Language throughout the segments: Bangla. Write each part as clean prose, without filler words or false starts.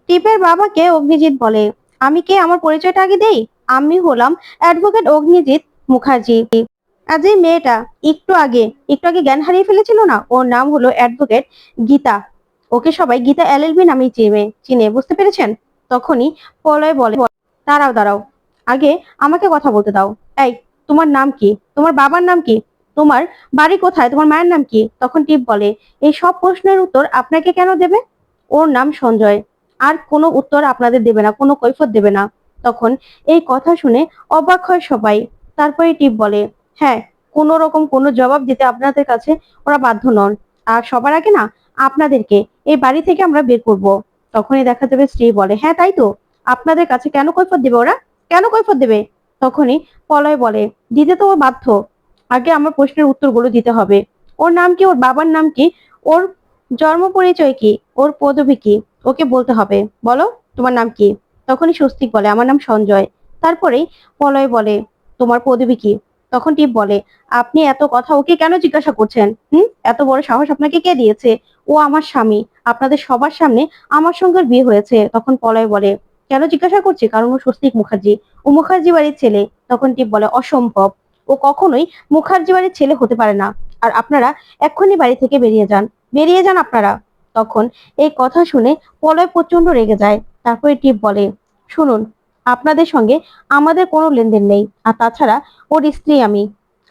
টিপের বাবাকে অগ্নিজিৎ বলে, আমি কে, আমার পরিচয়টা আগে দেই। আমি হলাম অ্যাডভোকেট অগ্নিজিৎ মুখার্জি। আজ এই মেয়েটা একটু আগে জ্ঞান হারিয়ে ফেলেছিল না, ওর নাম হলো অ্যাডভোকেট গীতা। ওকে সবাই গীতা এলএলবি নামেই চিনে, বুঝতে পেরেছেন? তখনই পলয় বলে, দাঁড়াও দাঁড়াও, আগে আমাকে কথা বলতে দাও। এই, তোমার নাম কি? তোমার বাবার নাম কি? তোমার বাড়ি কোথায়? তোমার মায়ের নাম কি? তখন টিপ বলে, এই সব প্রশ্নের উত্তর আপনাকে কেন দেবে? ওর নাম সঞ্জয়। আর কোনো উত্তর আপনাদের দেবে না, কোনো কৈফিয়ত দেবে না। তখন এই কথা শুনে অবাক হয় সবাই। তারপরে টিপ বলে, হ্যাঁ, কোনো রকম কোনো জবাব দিতে আপনাদের কাছে ওরা বাধ্য নন। আর সবার আগে না, আপনাদেরকে এই বাড়ি থেকে আমরা বের করব। তখনই দেখা যাবে স্ত্রী বলে, হ্যাঁ তাই তো, আপনাদের কাছে কেন কৈফিয়ত দেবে ওরা? কেন কৈফিয়ত দেবে? তখনই পলয় বলে, দিতে তো ও বাধ্য। আগে আমার প্রশ্নের উত্তরগুলো দিতে হবে। ওর নাম কি? ওর বাবার নাম কি? ওর জন্ম পরিচয় কি? ওর পদবি কি? ওকে বলতে হবে। বলো, তোমার নাম কি? তখনই স্বস্তিক বলে, আমার নাম সঞ্জয়। তারপরেই পলয় বলে, তোমার পদবি কি? তখন টিপ বলে, আপনি এত কথা ওকে কেন জিজ্ঞাসা করছেন? এত বড় সাহস আপনাকে কে দিয়েছে? ও আমার স্বামী, আপনাদের সবার সামনে আমার সঙ্গে ওর বিয়ে হয়েছে। তখন পলয় বলে, কেন জিজ্ঞাসা করছি? কারণ ও স্বস্তিক মুখার্জি, ও মুখার্জি বাড়ির ছেলে। তখন টিপ বলে, অসম্ভব, ও কখনোই মুখার্জি বাড়ির ছেলে হতে পারে না। আর আপনারা এক্ষুনি বাড়ি থেকে বেরিয়ে যান, বেরিয়ে যান আপনারা। তখন এই কথা শুনে পলয় প্রচন্ড রেগে যায়। তারপরে টিপ বলে, শুনুন, আপনাদের সঙ্গে আমাদের কোনো লেনদেন নেই। আর তাছাড়া ওর স্ত্রী আমি,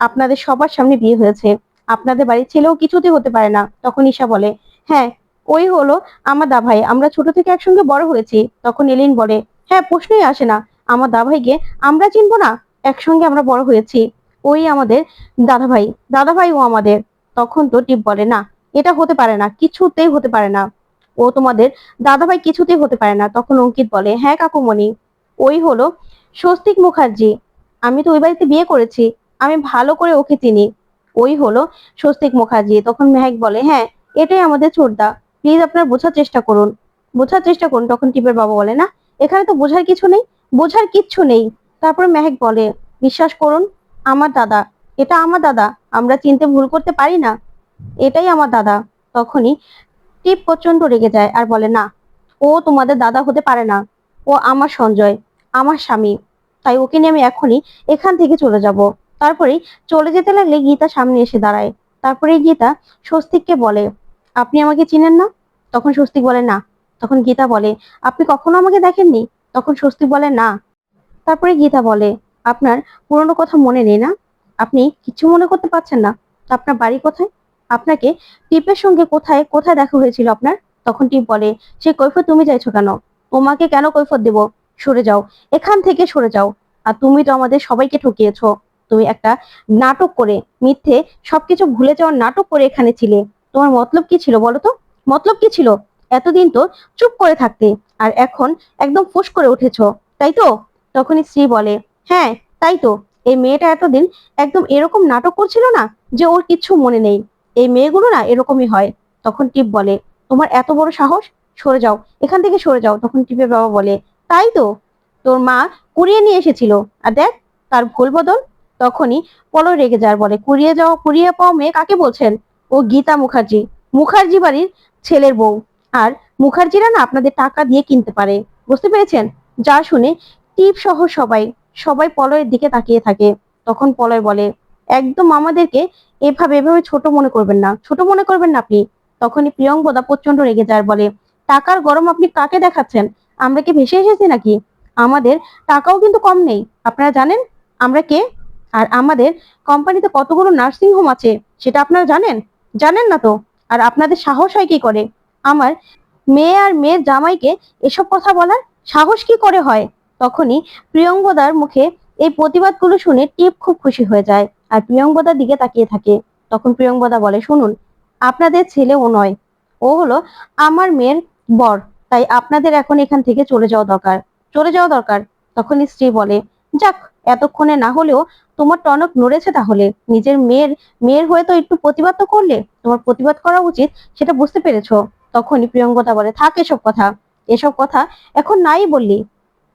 আপনাদের সবার সামনে বিয়ে হয়েছে, আপনাদের বাড়ির ছেলেও কিছুতেই হতে পারে না। তখন ঈশা বলে, হ্যাঁ, ওই হলো আমার দাভাই, আমরা ছোট থেকে একসঙ্গে বড় হয়েছি। তখন এলিন বলে, হ্যাঁ, প্রশ্নই আসে না, আমার দাভাইকে আমরা চিনবো না? একসঙ্গে আমরা বড় হয়েছি, ওই আমাদের দাদাভাই, দাদাভাই ও আমাদের। তখন তো টিপ বলে, না, এটা হতে পারে না, কিছুতেই হতে পারে না, ও তোমাদের দাদাভাই কিছুতেই হতে পারে না। তখন অঙ্কিত বলে, হ্যাঁ কাকুমণি, ওই হলো স্বস্তিক মুখার্জি, আমি তো ওই বাড়িতে বিয়ে করেছি, আমি ভালো করে ওকে চিনি, ওই হলো স্বস্তিক মুখার্জি। তখন মেহেক বলে, হ্যাঁ, এটাই আমাদের ছোটদা, প্লিজ আপনারা বোঝার চেষ্টা করুন, বোঝার চেষ্টা করুন। তখন টিপের বাবা বলে, না, এখানে তো বোঝার কিছু নেই, বোঝার কিচ্ছু নেই। তারপরে মেহেক বলে, বিশ্বাস করুন, আমার দাদা, এটা আমার দাদা, আমরা চিনতে ভুল করতে পারি না, এটাই আমার দাদা। তখনই টিপ প্রচন্ড রেগে যায় আর বলে, না, ও তোমাদের দাদা হতে পারে না, ও আমার সঞ্জয়, আমার স্বামী, তাই ওকে নিয়ে আমি এখনই এখান থেকে চলে যাব। তারপরেই চলে যেতে লাগলে গীতা সামনে এসে দাঁড়ায়। তারপরে গীতা স্বস্তিককে বলে, আপনি আমাকে চিনেন না? তখন স্বস্তিক বলে, না। তখন গীতা বলে, আপনি কখনো আমাকে দেখেননি? তখন স্বস্তিক বলে, না। তারপরে গীতা বলে, আপনার পুরনো কথা মনে নেই না? আপনি কিছু মনে করতে পারছেন না? তো আপনার বাড়ি কোথায়? আপনাকে টিপের সঙ্গে কোথায় কোথায় দেখা হয়েছিল আপনার? তখন টিপ বলে, সে কৈফিয়ত তুমি চাইছো কেন? তোমাকে কেন কৈফিয়ত দেব? সরে যাও, এখান থেকে সরে যাও। আর তুমি তো আমাদের সবাইকে ঠকিয়েছো। তুমি একটা নাটক করে, মিথ্যে সবকিছু ভুলে যাওয়ার নাটক করে এখানে ছিলে। তোমার মতলব কি ছিল বলো তো? মতলব কি ছিল? এতদিন তো চুপ করে থাকতে, আর এখন একদম ফোঁস করে উঠেছো, তাই তো? তখনই স্ত্রী বলে, হ্যাঁ তাই তো, এই মেয়েটা এতদিন একদম এরকম নাটক করছিল না যে ওর কিচ্ছু মনে নেই। এই মেয়েগুলো না এরকমই হয়। তখন টিপ বলে, তোমার এত বড় সাহস, সরে যাও, এখান থেকে সরে যাও। তখন টিপের বাবা বলে, তাই তো, তোর মা কুড়িয়ে নিয়ে এসেছিল, আর দেখ তার ভুল বদল। তখনই পলয় রেগে যায়, বলে, কুড়িয়ে পাওয়া মেয়ে কাকে বলছেন? ও গীতা মুখার্জি, মুখার্জি বাড়ির ছেলের বউ। আর মুখার্জিরা না আপনাদের টাকা দিয়ে কিনতে পারে, বুঝতে পেরেছেন? যা শুনে টিপ সহ সবাই সবাই পলয়ের দিকে তাকিয়ে থাকে। তখন পলয় বলে, একদম আমাদেরকে এভাবে এভাবে ছোট মনে করবেন না, ছোট মনে করবেন না আপনি। তখনই প্রিয়ঙ্বদা প্রচন্ড রেগে যায়, বলে, টাকার গরম আপনি কাকে দেখাচ্ছেন? আমরা কি ভেসে এসেছি নাকি? আমাদের টাকাও কিন্তু কম নেই, আপনারা জানেন আমরা কে? আর আমাদের কোম্পানিতে কতগুলো নার্সিং হোম আছে সেটা আপনারা জানেন? জানেন না তো। আর আপনাদের সাহস হয় কি করে আমার মেয়ে আর মেয়ের জামাইকে এসব কথা বলার? সাহস কি করে হয়? তখনই প্রিয়ঙ্বদার মুখে এই প্রতিবাদগুলো শুনে টিপ খুব খুশি হয়ে যায় আর প্রিয়ঙ্বদার দিকে তাকিয়ে থাকে। তখন প্রিয়ঙ্বদা বলে, শুনুন, আপনাদের ছেলে ও নয়, ও হলো আমার মেয়ের বর, তাই আপনাদের এখন এখান থেকে চলে যাওয়া দরকার, চলে যাওয়া দরকার। তখন স্ত্রী বলে, যাক, এতক্ষণে না হলেও তোমার টনক নড়েছে, তাহলে নিজের মেয়ের মেয়ের হয়ে তো একটু প্রতিবাদ তো করলে, তোমার প্রতিবাদ করা উচিত, সেটা বুঝতে পেরেছো? তখনই প্রিয়ঙ্গদা বলে, থাক এসব কথা, এসব কথা এখন নাই বললি,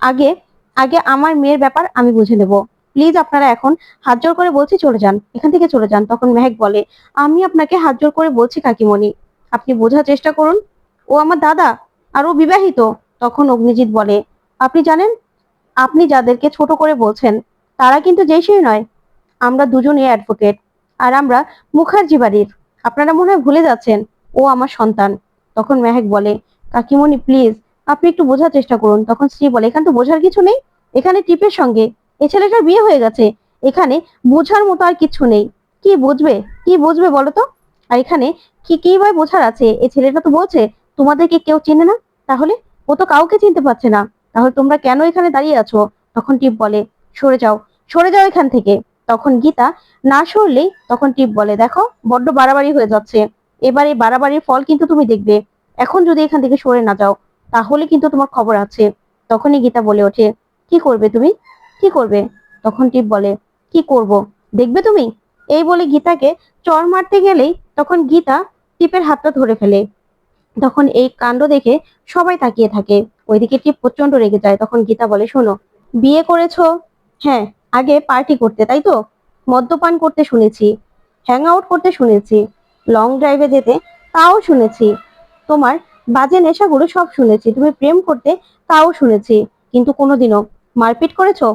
আগে আগে আমার মেয়ের ব্যাপার আমি বুঝে নেব। প্লিজ আপনারা এখন হাত জোর করে বলছি চলে যান, এখান থেকে চলে যান। তখন মেহেক বলে, আমি আপনাকে হাত জোর করে বলছি কাকিমণি, আপনি বোঝার চেষ্টা করুন, ও আমার দাদা, আর ও বিবাহিত, তখন অগ্নিজিৎ বলে, আপনি জানেন, আপনি যাদেরকে ছোট করে বলছেন তারা কিন্তু যেই সেই নয়। আমরা দুজনই অ্যাডভোকেট, আর আমরা মুখার্জি বাড়ির। আপনারা মনে হয় ভুলে যাচ্ছেন ও আমার সন্তান। তখন মেহেক বলে, কাকিমণি প্লিজ, আপনি একটু বোঝার চেষ্টা করুন। তখন স্ত্রী বলে, এখানে তো বোঝার কিছু নেই, এখানে টিপের সঙ্গে এই ছেলেটার বিয়ে হয়ে গেছে, এখানে বোঝার মতো আর কিছু নেই। কি বুঝবে, কি বুঝবে বলো তো? আর এখানে কি ভাই বোঝার আছে? এই ছেলেটা তো বলছে তোমাদেরকে কেউ চেনে না, তাহলে ও তো কাউকে চিনতে পারছে না, তাহলে তোমরা কেন এখানে দাঁড়িয়ে আছো? তখন টিপ বলে, সরে যাও, সরে যাও এখান থেকে। তখন গীতা না সরলেই তখন টিপ বলে, দেখো বড্ড বাড়াবাড়ি হয়ে যাচ্ছে, এবার এই বাড়াবাড়ির ফল কিন্তু তুমি দেখবে। এখন যদি এখান থেকে সরে না যাও তাহলে কিন্তু তোমার খবর আছে। তখনই গীতা বলে ওঠে, কি করবে তুমি, কি করবে? তখন টিপ বলে, কি করব দেখবে তুমি। এই বলে গীতাকে চড় মারতে গেলেই তখন গীতা টিপের হাতটা ধরে ফেলে। তখন এই কাণ্ড দেখে সবাই তাকিয়ে থাকে। ওইদিকে টিপ প্রচন্ড রেগে যায়। তখন গীতা বলে, শোনো, বিয়ে করেছো, হ্যাঁ, আগে পার্টি করতে তাই তো, মদ্যপান করতে শুনেছি, হ্যাং আউট করতে শুনেছি, লং ড্রাইভে যেতে তাও শুনেছি, তোমার বাজে নেশাগুলো সব শুনেছি, তুমি প্রেম করতে তাও শুনেছি, কিন্তু কোনোদিনও মারপিট করেছো?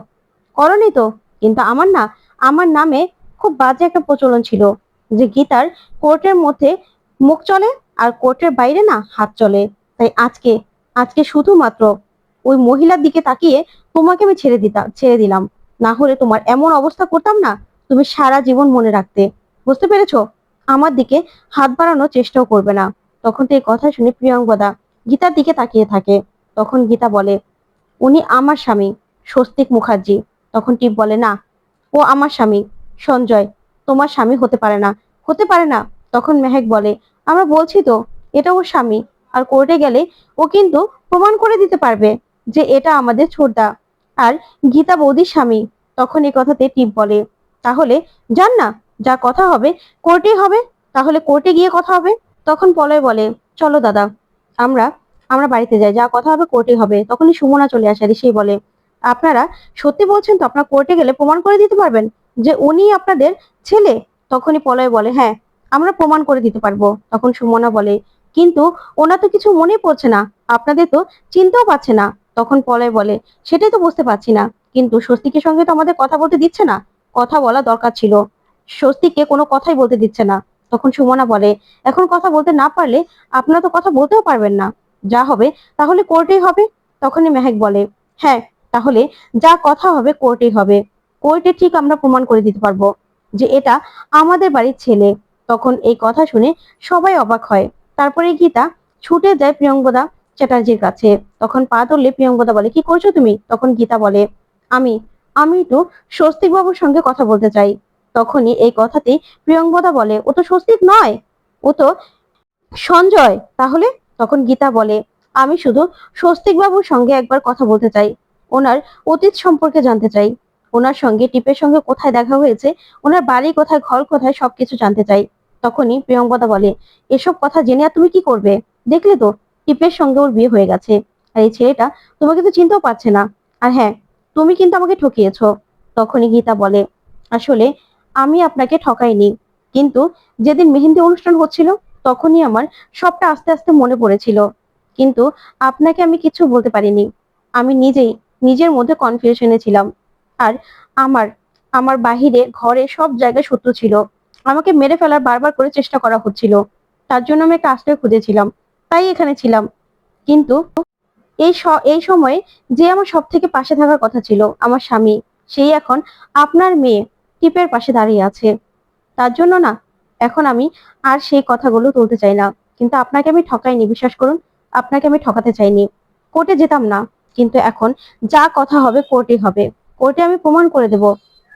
করনি তো। কিন্তু আমার না, আমার নামে খুব বাজে একটা প্রচলন ছিল যে গীতার কোর্টের মধ্যে মুখ চলে আর কোর্টের বাইরে না হাত চলে। তাই আজকে আজকে শুধুমাত্র ওই মহিলার দিকে তাকিয়ে তোমাকে আমি ছেড়ে দিলাম, না হলে তোমার এমন অবস্থা করতাম না, তুমি সারা জীবন মনে রাখতে। বুঝতে পেরেছো? আমার দিকে হাত বাড়ানোর চেষ্টাও করবে না। তখন তো এই কথা শুনে প্রিয়ঙ্বদা গীতার দিকে তাকিয়ে থাকে। তখন গীতা বলে, উনি আমার স্বামী, স্বস্তিক মুখার্জি। তখন টিপ বলে, না, ও আমার স্বামী সঞ্জয়, তোমার স্বামী হতে পারে না, হতে পারে না। তখন মেহেক বলে, আমরা বলছি তো এটা ওর স্বামী, আর কোর্টে গেলে ও কিন্তু প্রমাণ করে দিতে পারবে যে এটা আমাদের ছোটদা আর গীতা বৌদির স্বামী। তখন এই কথাতে টিপ বলে, তাহলে যান না, যা কথা হবে কোর্টেই হবে, তাহলে কোর্টে গিয়ে কথা হবে। তখন পলয় বলে, চলো দাদা, আমরা আমরা বাড়িতে যাই, যা কথা হবে কোর্টে হবে। তখনই সুমনা চলে আসে, আর সেই বলে, আপনারা সত্যি বলছেন তো, আপনার কোর্টে গেলে প্রমাণ করে দিতে পারবেন যে উনি আপনাদের ছেলে? তখনই পলয় বলে, হ্যাঁ, আমরা প্রমাণ করে দিতে পারবো। তখন সুমনা বলে, কিন্তু ওনার তো কিছু মনে পড়ছে না, আপনাদের তো চিনতেও পারছে না। তখন পলয় বলে, সেটাই তো বুঝতে পারছি না, কিন্তু স্বস্তিকের সঙ্গে তো আমাদের কথা বলতে দিচ্ছে না, কথা বলা দরকার ছিল, স্বস্তিককে কোনো কথাই বলতে দিচ্ছে না। তখন সুমনা বলে, এখন কথা বলতে না পারলে আপনারা তো কথা বলতেও পারবেন না, যা হবে তাহলে কোর্টেই হবে। তখনই মেহেক বলে, হ্যাঁ, তাহলে যা কথা হবে কোর্টেই হবে, কোর্টে ঠিক আমরা প্রমাণ করে দিতে পারবো যে এটা আমাদের বাড়ির ছেলে। তখন এই কথা শুনে সবাই অবাক হয়। তারপরে গীতা ছুটে যায় প্রিয়ঙ্বদা চ্যাটার্জির কাছে। তখন পা ধরলে প্রিয়ঙ্বদা বলে, কি করছো তুমি? তখন গীতা বলে, আমি আমি একটু স্বস্তিক বাবুর সঙ্গে কথা বলতে চাই। তখনই এই কথাতেই প্রিয়ঙ্বদা বলে, ও তো স্বস্তিক নয়, ও তো সঞ্জয়। তাহলে? তখন গীতা বলে, আমি শুধু স্বস্তিক বাবুর সঙ্গে একবার কথা বলতে চাই, ওনার অতীত সম্পর্কে জানতে চাই, ওনার সঙ্গে টিপের সঙ্গে কোথায় দেখা হয়েছে, ওনার বাড়ি কোথায়, ঘর কোথায়, সবকিছু জানতে চাই। তখনই প্রিয়ঙ্বদা বলে, এসব কথা জেনে আর তুমি কি করবে? দেখলে তো টিপের সঙ্গে ওর বিয়ে হয়ে গেছে, আর এই ছেলেটা তোমাকে তো চিনতেও পারছে না। আর হ্যাঁ, তুমি কিন্তু আমাকে ঠকিয়েছো। তখনই গীতা বলে, আসলে আমি আপনাকে ঠকাইনি, কিন্তু যেদিন মেহেন্দি অনুষ্ঠান হচ্ছিল তখনই আমার সবটা আস্তে আস্তে মনে পড়েছিল, কিন্তু আপনাকে আমি কিছু বলতে পারিনি। আমি নিজেই নিজের মধ্যে কনফিউশনে ছিলাম। আর আমার আমার বাহিরে ঘরে সব জায়গায় শত্রু ছিল, আমাকে মেরে ফেলার বারবার করে চেষ্টা করা হচ্ছিল। তার জন্য আমি একটা আশ্রয় খুঁজেছিলাম, তাই এখানে ছিলাম। কিন্তু এই সময়ে যে আমার সব থেকে পাশে থাকার কথা ছিল, আমার স্বামী, সেই এখন আপনার মেয়ে টিপের পাশে দাঁড়িয়ে আছে। তার জন্য না, এখন আমি আর সেই কথাগুলো তুলতে চাই না। কিন্তু আপনাকে আমি ঠকাইনি, বিশ্বাস করুন, আপনাকে আমি ঠকাতে চাইনি। কোর্টে যেতাম না, কিন্তু এখন যা কথা হবে কোর্টে হবে, কোর্টে আমি প্রমাণ করে দেব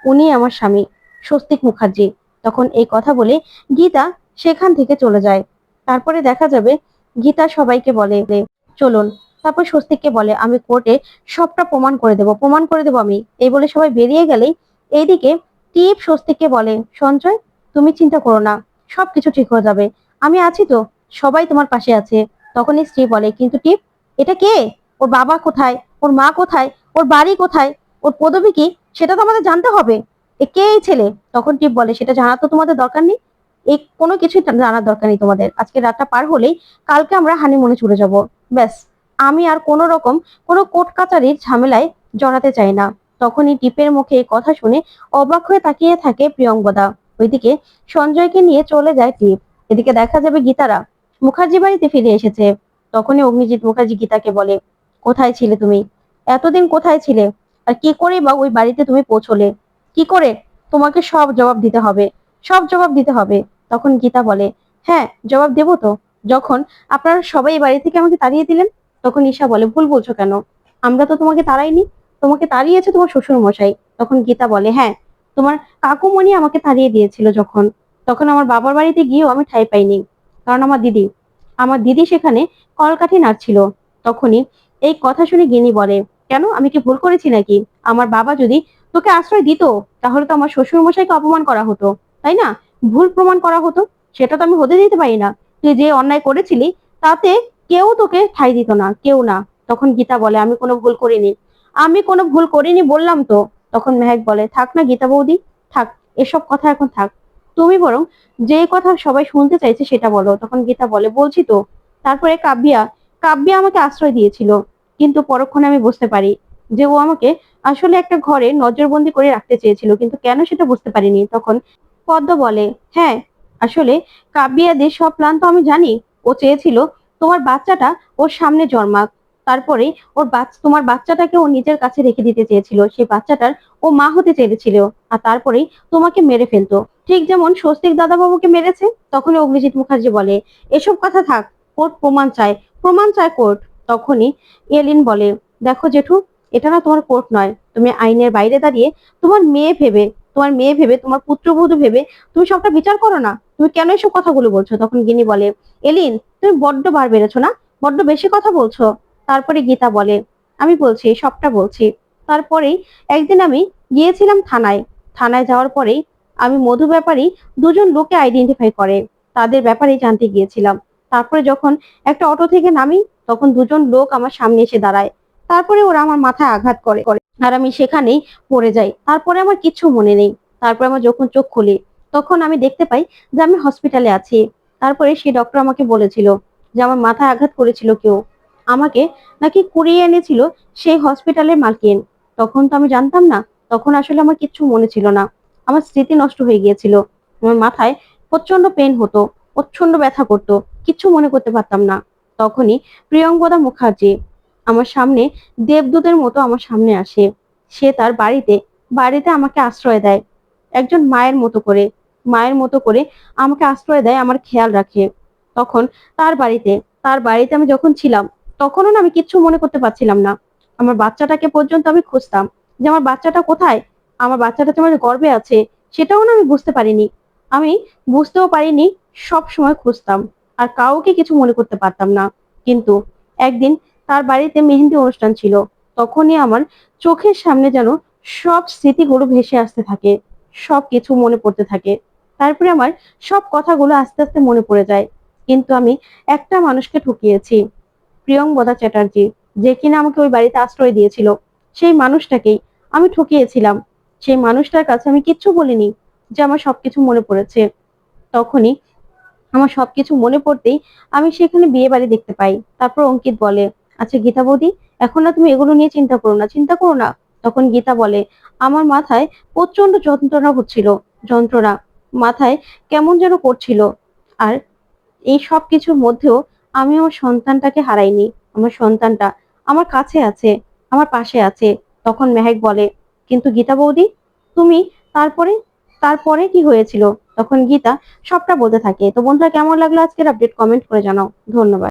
উনি আমার স্বামী, স্বস্তিক মুখার্জি। তখন এই কথা বলে গীতা সেখান থেকে চলে যায়। তারপরে দেখা যাবে গীতা সবাইকে বলে, চলুন। তারপর স্বস্তিককে বলে, আমি কোর্টে সবটা প্রমাণ করে দেব, প্রমাণ করে দেবো আমি। এই বলে সবাই বেরিয়ে গেলেই এইদিকে টিপ স্বস্তিককে বলে, সঞ্জয়, তুমি চিন্তা করো না, সবকিছু ঠিক হয়ে যাবে, আমি আছি তো, সবাই তোমার পাশে আছে। তখন স্ত্রী বলে, কিন্তু টিপ, এটা কে? ওর বাবা কোথায়, ওর মা কোথায়, ওর বাড়ি কোথায়, ওর পদবি কি, সেটা তো আমাদের জানতে হবে। এ কে এই ছেলে? তখন টিপ বলে, সেটা জানা তো তোমাদের দরকার নেই, এই কোনো কিছুই জানার দরকার নেই তোমাদের। আজকে রাতটা পার হলেই কালকে আমরা হানিমুনে চলে যাব, ব্যাস। আমি আর কোনো রকম কোনো কোর্ট কাচারির ঝামেলায় জড়াতে চাই না। তখনই টিপের মুখে এই কথা শুনে অবাক হয়ে তাকিয়ে থাকে প্রিয়ঙ্বদা। ওইদিকে সঞ্জয়কে নিয়ে চলে যায় টিপ। এদিকে দেখা যাবে গীতারা মুখার্জি বাড়িতে ফিরে এসেছে। তখনই অগ্নিজিৎ মুখার্জি গীতাকে বলে, কোথায় ছিলে তুমি? এতদিন কোথায় ছিলে? আর কি করে বা ওই বাড়িতে তুমি পৌঁছলে? কি করে? তোমাকে সব জবাব দিতে হবে, সব জবাব দিতে হবে। তখন গীতা বলে, হ্যাঁ জবাব দেবো তো। যখন আপনারা সবাই এই বাড়ি থেকে আমাকে তাড়িয়ে দিলেন, তখন ঈশা বলে, ভুল বলছো কেন? আমরা তো তোমাকে তাড়াইনি, তোমাকে তাড়িয়েছে তোমার শ্বশুর মশাই। তখন গীতা বলে, হ্যাঁ তোমার কাকুমণি আমাকে তাড়িয়ে দিয়েছিল যখন, তখন আমার বাবার বাড়িতে গিয়েও আমি ঠাঁই পাইনি। কারণ আমার দিদি সেখানে কলকাঠি নাড়ছিল। তখনই এই কথা শুনে গিনি বলে, কেন আমি কি ভুল করেছি নাকি? আমার বাবা যদি তোকে আশ্রয় দিত, তাহলে তো আমার শ্বশুর মশাইকে অপমান করা হতো, তাই না? ভুল প্রমাণ করা হতো। সেটা তো আমি হতে দিতে পারি না। তুই যে অন্যায় করেছিলি, তাতে কেউ তোকে ঠাঁই দিত না, কেউ না। তখন গীতা বলে, আমি কোনো ভুল করিনি, আমি কোনো ভুল করিনি বললাম তো। তখন মেহেক বলে, থাক না গীতা বৌদি, থাক, এসব কথা এখন থাক। তুমি বরং যে কথা সবাই শুনতে চাইছে সেটা বলো। তখন গীতা বলে, বলছি তো। তারপরে কাব্যা আমাকে আশ্রয় দিয়েছিল, কিন্তু পরক্ষণে আমি বুঝতে পারি যে ও আমাকে আসলে একটা ঘরে নজরবন্দি করে রাখতে চেয়েছিল, কিন্তু কেন সেটা বুঝতে পারিনি। তখন পদ্ম বলে, হ্যাঁ আসলে কাব্যিয়াদের সব প্ল্যান তো আমি জানি। ও চেয়েছিল তোমার বাচ্চাটা ওর সামনে জন্মাক, তারপরে তোমার বাচ্চাটাকে ও নিজের কাছে রেখে দিতে চেয়েছিল, সেই বাচ্চাটার ও মা হতে চেয়েছিল, আর তারপরেই তোমাকে মেরে ফেলতো, ঠিক যেমন স্বস্তিক দাদাবাবুকে মেরেছে। তখন অগ্নিজিৎ মুখার্জি বলে, এসব কথা থাক, কোর্ট প্রমাণ চায়, প্রমাণ চায় কোর্ট। তখনই এলিন বলে, দেখো জেঠু, এটা না তোমার কোর্ট নয়। তুমি আইনের বাইরে দাঁড়িয়ে তোমার মেয়ে ভেবে তোমার পুত্রবধূ ভেবে তুমি সবটা বিচার করো না। তুমি কেন এসব কথাগুলো বলছো? তখন গিনি বলে, এলিন তুমি বড্ড বার বেড়েছো না, বড্ড বেশি কথা বলছো। তারপরে গীতা বলে, আমি বলছি, সবটা বলছি। তারপরেই একদিন আমি গিয়েছিলাম থানায়। থানায় যাওয়ার পরেই আমি মধু ব্যাপারী দুজন লোককে আইডেন্টিফাই করে, তাদের ব্যাপারেই জানতে গিয়েছিলাম। তারপরে যখন একটা অটো থেকে নামি, তখন দুজন লোক আমার সামনে এসে দাঁড়ায়। তারপরে ওরা আমার মাথায় আঘাত করে, আর আমি সেখানেই পড়ে যাই। তারপরে আমার কিচ্ছু মনে নেই। তারপরে আমার যখন চোখ খুলি, তখন আমি দেখতে পাই যে আমি হসপিটালে আছি। তারপরে সেই ডক্টর আমাকে বলেছিল যে আমার মাথায় আঘাত করেছিল কেউ, আমাকে নাকি কুড়িয়ে এনেছিল সেই হসপিটালের মালকিন। তখন তো আমি জানতাম না, তখন আসলে আমার কিচ্ছু মনে ছিল না। আমার স্মৃতি নষ্ট হয়ে গিয়েছিল। আমার মাথায় প্রচন্ড পেন হতো, প্রচন্ড ব্যথা করতো, কিচ্ছু মনে করতে পারতাম না। তখনই প্রিয়ঙ্বদা মুখার্জি আমার সামনে দেবদূতের মতো আমার সামনে আসে। সে তার বাড়িতে বাড়িতে আমাকে আশ্রয় দেয়, একজন মায়ের মতো করে আমাকে আশ্রয় দেয়, আমার খেয়াল রাখে। তখন তার বাড়িতে তার বাড়িতে আমি যখন ছিলাম, তখনও না আমি কিচ্ছু মনে করতে পারছিলাম না। আমার বাচ্চাটাকে পর্যন্ত আমি খুঁজতাম, যে আমার বাচ্চাটা কোথায়, আমার বাচ্চাটা যে আমার গর্ভে আছে, সেটাও না আমি বুঝতে পারিনি। আমি বুঝতেও পারিনি, সব সময় খুঁজতাম, আর কাউকে কিছু মনে করতে পারতাম না। কিন্তু একদিন তার বাড়িতে মেহেন্দি অনুষ্ঠান ছিল। তখনই আমার চোখের সামনে যেন সব স্মৃতিগুলো ভেসে আসতে থাকে, সব কিছু মনে পড়তে থাকে। তারপরে আমার সব কথাগুলো আস্তে আস্তে মনে পড়ে যায়। কিন্তু আমি একটা মানুষকে ঠকিয়েছি, প্রিয়ঙ্বদা চ্যাটার্জি, যে কিনা আমাকে ওই বাড়িতে আশ্রয় দিয়েছিল, সেই মানুষটাকেই আমি ঠকিয়েছিলাম। সেই মানুষটার কাছে আমি কিচ্ছু বলিনি যে আমার সবকিছু মনে পড়েছে। তখনই আমার সবকিছু মনে পড়তেই আমি সেখানে বিয়ে বাড়ি দেখতে পাই। তারপর অঙ্কিত বলে, আচ্ছা গীতা বৌদি, এখন না তুমি এগুলো নিয়ে চিন্তা করো না, চিন্তা করো না। তখন গীতা বলে, আমার মাথায় প্রচন্ড যন্ত্রণা হচ্ছিল, যন্ত্রণা, মাথায় কেমন যেন করছিল। আর এই সব কিছুর মধ্যেও আমি আমার সন্তানটাকে হারাইনি। আমার সন্তানটা আমার কাছে আছে, আমার পাশে আছে। তখন মেহেক বলে, কিন্তু গীতা বৌদি, তুমি তারপরে তারপরে কি হয়েছিল? তখন গীতা সবটা বলতে থাকে। তো বন্ধুরা, কেমন লাগলো আজকের আপডেট? কমেন্ট করে জানাও। ধন্যবাদ।